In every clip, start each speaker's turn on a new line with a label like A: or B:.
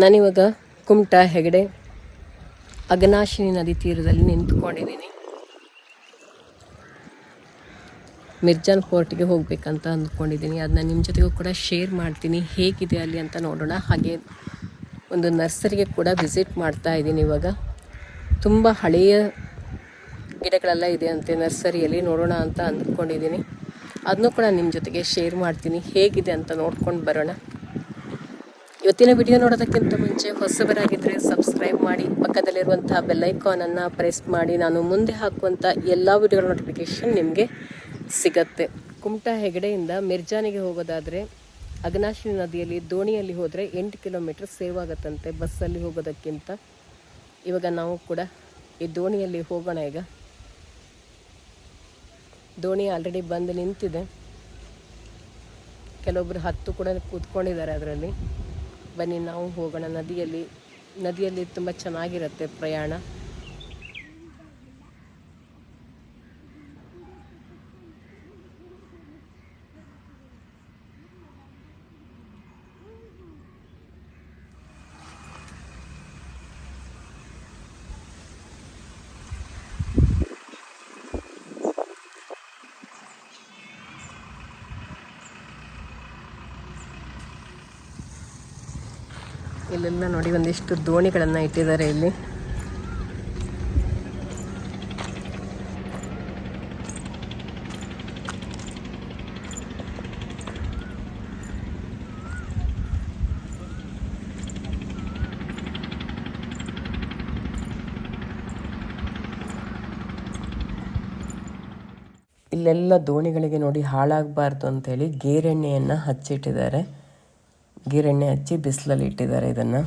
A: ನಾನಿವಾಗ ಕುಮಟಾ ಹೆಗಡೆ ಅಘನಾಶಿನಿ ನದಿ ತೀರದಲ್ಲಿ ನಿಂತ್ಕೊಂಡಿದ್ದೀನಿ. ಮಿರ್ಜಾನ್ ಫೋರ್ಟ್ಗೆ ಹೋಗಬೇಕಂತ ಅಂದ್ಕೊಂಡಿದ್ದೀನಿ. ಅದನ್ನ ನಿಮ್ಮ ಜೊತೆಗೂ ಕೂಡ ಶೇರ್ ಮಾಡ್ತೀನಿ, ಹೇಗಿದೆ ಅಲ್ಲಿ ಅಂತ ನೋಡೋಣ. ಹಾಗೆ ಒಂದು ನರ್ಸರಿಗೆ ಕೂಡ ವಿಸಿಟ್ ಮಾಡ್ತಾ ಇದ್ದೀನಿ. ಇವಾಗ ತುಂಬ ಹಳೆಯ ಗಿಡಗಳೆಲ್ಲ ಇದೆ ಅಂತೆ ನರ್ಸರಿಯಲ್ಲಿ, ನೋಡೋಣ ಅಂತ ಅಂದ್ಕೊಂಡಿದ್ದೀನಿ. ಅದನ್ನೂ ಕೂಡ ನಿಮ್ಮ ಜೊತೆಗೆ ಶೇರ್ ಮಾಡ್ತೀನಿ, ಹೇಗಿದೆ ಅಂತ ನೋಡ್ಕೊಂಡು ಬರೋಣ. ಇವತ್ತಿನ ವಿಡಿಯೋ ನೋಡೋದಕ್ಕಿಂತ ಮುಂಚೆ ಹೊಸಬರಾಗಿದ್ದರೆ ಸಬ್ಸ್ಕ್ರೈಬ್ ಮಾಡಿ, ಪಕ್ಕದಲ್ಲಿರುವಂಥ ಬೆಲ್ಲೈಕಾನನ್ನು ಪ್ರೆಸ್ ಮಾಡಿ. ನಾನು ಮುಂದೆ ಹಾಕುವಂಥ ಎಲ್ಲ ವಿಡಿಯೋಗಳ ನೋಟಿಫಿಕೇಷನ್ ನಿಮಗೆ ಸಿಗತ್ತೆ. ಕುಮಟಾ ಹೆಗಡೆಯಿಂದ ಮಿರ್ಜಾನಿಗೆ ಹೋಗೋದಾದರೆ ಅಘನಾಶಿನಿ ನದಿಯಲ್ಲಿ ದೋಣಿಯಲ್ಲಿ ಹೋದರೆ 8 ಕಿಲೋಮೀಟರ್ ಸೇವ್ ಆಗುತ್ತಂತೆ ಬಸ್ಸಲ್ಲಿ ಹೋಗೋದಕ್ಕಿಂತ. ಇವಾಗ ನಾವು ಕೂಡ ಈ ದೋಣಿಯಲ್ಲಿ ಹೋಗೋಣ. ಈಗ ದೋಣಿ ಆಲ್ರೆಡಿ ಬಂದು ನಿಂತಿದೆ, ಕೆಲವೊಬ್ಬರು ಹತ್ತು ಕೂಡ ಕೂತ್ಕೊಂಡಿದ್ದಾರೆ ಅದರಲ್ಲಿ. ಬನ್ನಿ ನಾವು ಹೋಗೋಣ. ನದಿಯಲ್ಲಿ ತುಂಬ ಚೆನ್ನಾಗಿರುತ್ತೆ ಪ್ರಯಾಣ. ಇಲ್ಲೆಲ್ಲ ನೋಡಿ ಒಂದಿಷ್ಟು ದೋಣಿಗಳನ್ನು ಇಟ್ಟಿದ್ದಾರೆ ಇಲ್ಲಿ. ಇಲ್ಲೆಲ್ಲ ದೋಣಿಗಳಿಗೆ ನೋಡಿ ಹಾಳಾಗಬಾರ್ದು ಅಂತೇಳಿ ಗೇರೆಣ್ಣೆಯನ್ನು ಹಚ್ಚಿಟ್ಟಿದ್ದಾರೆ. ಗೇರೆಣ್ಣೆ ಹಚ್ಚಿ ಬಿಸಿಲಲ್ಲಿ ಇಟ್ಟಿದ್ದಾರೆ ಇದನ್ನು.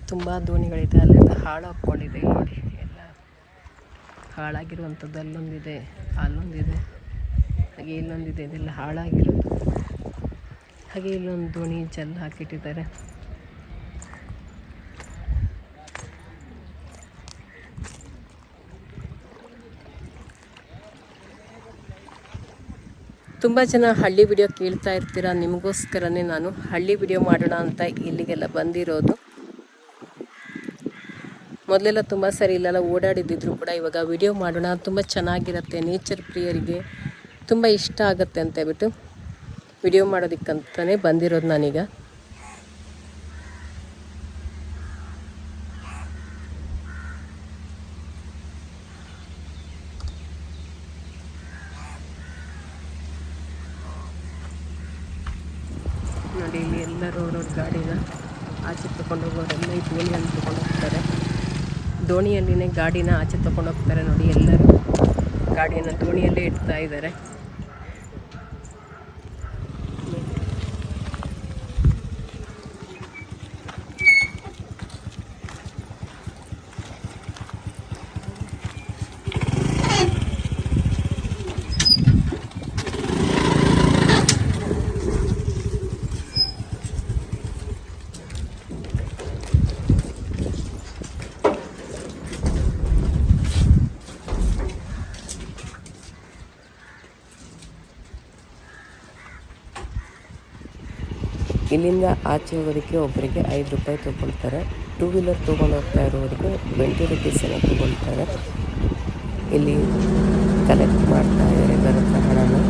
A: ತುಂಬ ದೋಣಿಗಳಿದೆ, ಅಲ್ಲೆಲ್ಲ ಹಾಳಾಗ್ಕೊಂಡಿದೆ ನೋಡಿ. ಎಲ್ಲ ಹಾಳಾಗಿರುವಂಥದ್ದು ಅಲ್ಲೊಂದಿದೆ, ಅಲ್ಲೊಂದಿದೆ, ಹಾಗೆ ಇಲ್ಲೊಂದಿದೆ. ಇದೆಲ್ಲ ಹಾಳಾಗಿರೋದು. ಹಾಗೆ ಇಲ್ಲೊಂದು ದೋಣಿ ಜಲ್ ಹಾಕಿಟ್ಟಿದ್ದಾರೆ. ತುಂಬ ಜನ ಹಳ್ಳಿ ವಿಡಿಯೋ ಕೇಳ್ತಾ ಇರ್ತೀರ, ನಿಮಗೋಸ್ಕರನೇ ನಾನು ಹಳ್ಳಿ ವಿಡಿಯೋ ಮಾಡೋಣ ಅಂತ ಇಲ್ಲಿಗೆಲ್ಲ ಬಂದಿರೋದು. ಮೊದಲೆಲ್ಲ ತುಂಬ ಸರಿ ಇಲ್ಲೆಲ್ಲ ಓಡಾಡಿದ್ದಿದ್ರು ಕೂಡ ಇವಾಗ ವಿಡಿಯೋ ಮಾಡೋಣ, ತುಂಬ ಚೆನ್ನಾಗಿರುತ್ತೆ, ನೇಚರ್ ಪ್ರಿಯರಿಗೆ ತುಂಬ ಇಷ್ಟ ಆಗುತ್ತೆ ಅಂತ ಹೇಳ್ಬಿಟ್ಟು ವಿಡಿಯೋ ಮಾಡೋದಕ್ಕಂತಲೇ ಬಂದಿರೋದು ನಾನೀಗ. ನೋಡಿ ಇಲ್ಲಿ ಎಲ್ಲ ರೋಡ್ ಗಾಡಿನ ಆಚೆ ತಗೊಂಡು ಹೋಗೋರೆಲ್ಲ ಈ ದೋಣಿಯನ್ನು ತಗೊಂಡು ಹೋಗ್ತಾರೆ. ದೋಣಿಯಲ್ಲಿನೇ ಗಾಡಿನ ಆಚೆ ತಗೊಂಡು ಹೋಗ್ತಾರೆ ನೋಡಿ. ಎಲ್ಲರೂ ಗಾಡಿಯನ್ನು ದೋಣಿಯಲ್ಲೇ ಇಡ್ತಾ ಇದ್ದಾರೆ. ಇಲ್ಲಿಂದ ಆಚೆ ಹೋಗೋದಕ್ಕೆ ಒಬ್ಬರಿಗೆ 5 ರೂಪಾಯಿ ತೊಗೊಳ್ತಾರೆ. 2 ವೀಲರ್ ತೊಗೊಂಡು ಹೋಗ್ತಾ ಇರೋರಿಗೆ 20 ರುಪೀಸನ್ನು ತೊಗೊಳ್ತಾರೆ. ಇಲ್ಲಿ ಕಲೆಕ್ಟ್ ಮಾಡ್ತಾ ಇದ್ದಾರೆ ಬರುತ್ತೆ ಹಣನ.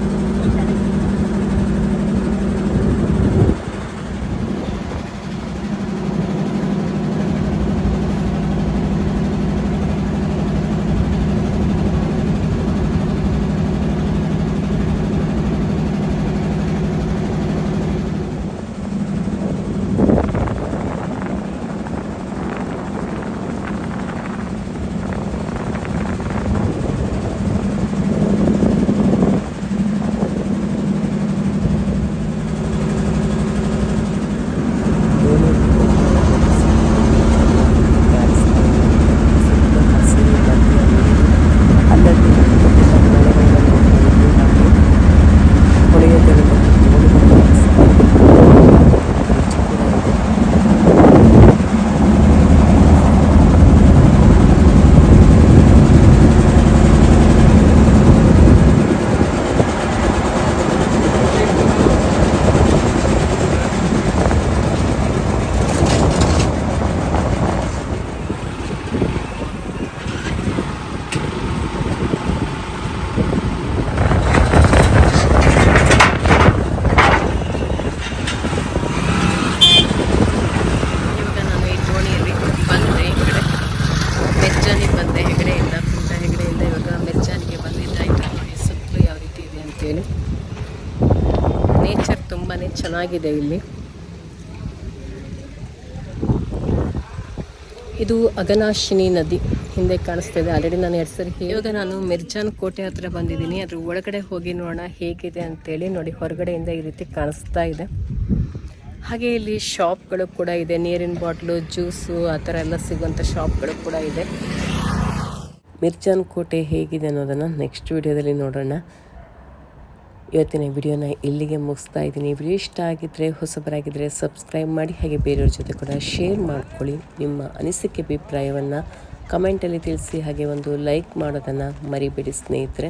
A: ಚೆನ್ನಾಗಿದೆ ಇಲ್ಲಿ. ಇದು ಅಘನಾಶಿನಿ ನದಿ ಹಿಂದೆ ಕಾಣಿಸ್ತಾ ಇದೆ. ಆಲ್ರೆಡಿ ನಾನು 2 ಸರಿ ಇವಾಗ ನಾನು ಮಿರ್ಜಾನ್ ಕೋಟೆ ಹತ್ರ ಬಂದಿದ್ದೀನಿ. ಅದ್ರ ಒಳಗಡೆ ಹೋಗಿ ನೋಡೋಣ ಹೇಗಿದೆ ಅಂತೇಳಿ. ನೋಡಿ, ಹೊರಗಡೆಯಿಂದ ಈ ರೀತಿ ಕಾಣಿಸ್ತಾ ಇದೆ. ಹಾಗೆ ಇಲ್ಲಿ ಶಾಪ್ಗಳು ಕೂಡ ಇದೆ. ನೀರಿನ ಬಾಟ್ಲು, ಜ್ಯೂಸು ಆ ಥರ ಎಲ್ಲ ಸಿಗುವಂಥ ಶಾಪ್ಗಳು ಕೂಡ ಇದೆ. ಮಿರ್ಜಾನ್ ಕೋಟೆ ಹೇಗಿದೆ ಅನ್ನೋದನ್ನು ನೆಕ್ಸ್ಟ್ ವಿಡಿಯೋದಲ್ಲಿ ನೋಡೋಣ. ಇವತ್ತಿನ ವಿಡಿಯೋನ ಇಲ್ಲಿಗೆ ಮುಗಿಸ್ತಾ ಇದ್ದೀನಿ. ವಿಡಿಯೋ ಇಷ್ಟ ಆಗಿದ್ದರೆ, ಹೊಸಬರಾಗಿದ್ದರೆ ಸಬ್ಸ್ಕ್ರೈಬ್ ಮಾಡಿ, ಹಾಗೆ ಬೇರೆಯವ್ರ ಜೊತೆ ಕೂಡ ಶೇರ್ ಮಾಡ್ಕೊಳ್ಳಿ. ನಿಮ್ಮ ಅನಿಸಿಕೆ ಅಭಿಪ್ರಾಯವನ್ನು ಕಮೆಂಟಲ್ಲಿ ತಿಳಿಸಿ, ಹಾಗೆ ಒಂದು ಲೈಕ್ ಮಾಡೋದನ್ನು ಮರಿಬೇಡಿ ಸ್ನೇಹಿತರೆ.